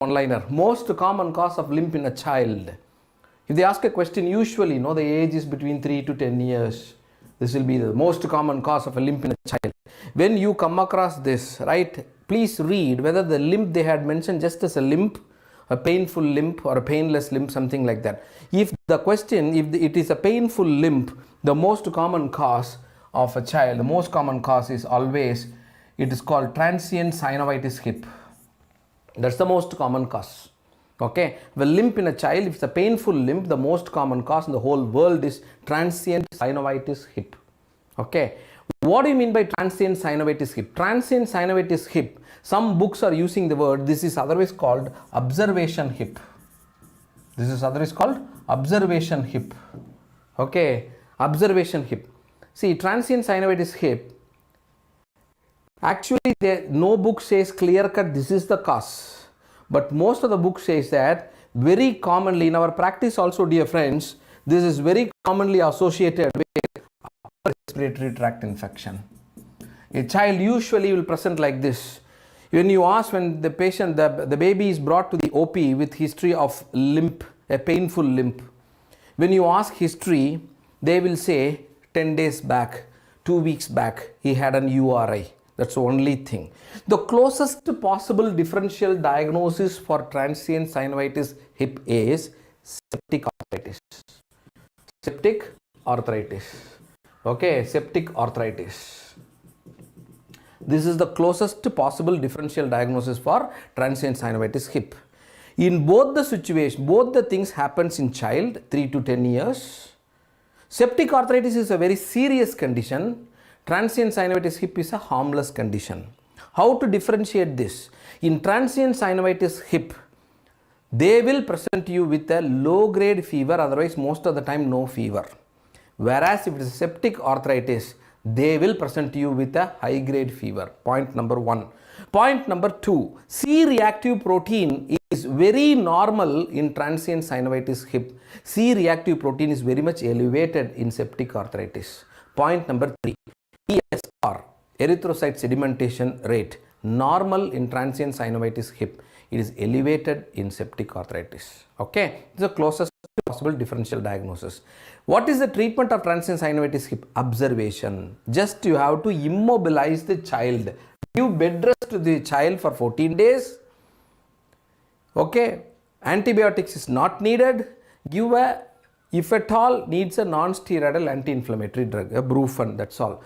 one-liner. Most common cause of limp in a child. If they ask a question, usually, the age is between 3 to 10 years. This will be the most common cause of a limp in a child. When you come across this, right, please read whether the limp they had mentioned just as a limp, a painful limp or a painless limp, something like that. If the question, it is a painful limp, the most common cause of a child, the most common cause is always, it is called transient synovitis hip. That's the most common cause. Okay, the limp in a child, if it's a painful limp, the most common cause in the whole world is transient synovitis hip. Okay, what do you mean by transient synovitis hip? Transient synovitis hip, some books are using the word, this is otherwise called observation hip. This is otherwise called observation hip. Okay, observation hip. See, transient synovitis hip, actually no book says clear cut this is the cause. But most of the book says that very commonly in our practice also, dear friends, this is very commonly associated with upper respiratory tract infection. A child usually will present like this. When you ask, when the patient, the baby is brought to the OP with history of limp, a painful limp. When you ask history, they will say 10 days back, 2 weeks back, he had an URI. That's the only thing. The closest possible differential diagnosis for transient synovitis hip is septic arthritis. Septic arthritis. Okay, septic arthritis. This is the closest possible differential diagnosis for transient synovitis hip. In both the situations, both the things happens in child 3 to 10 years. Septic arthritis is a very serious condition. Transient synovitis hip is a harmless condition. How to differentiate this? In transient synovitis hip, they will present you with a low grade fever, otherwise most of the time no fever. Whereas if it is septic arthritis, they will present you with a high grade fever. Point number 1. Point number 2, C-reactive protein is very normal in transient synovitis hip. C-reactive protein is very much elevated in septic arthritis. Point number 3. ESR, erythrocyte sedimentation rate, normal in transient synovitis hip. It is elevated in septic arthritis. Okay, this is the closest possible differential diagnosis. What is the treatment of transient synovitis hip? Observation. Just you have to immobilize the child. Give bed rest to the child for 14 days. Okay, antibiotics is not needed. Give a, if at all, needs a non-steroidal anti-inflammatory drug, a Brufen, that's all.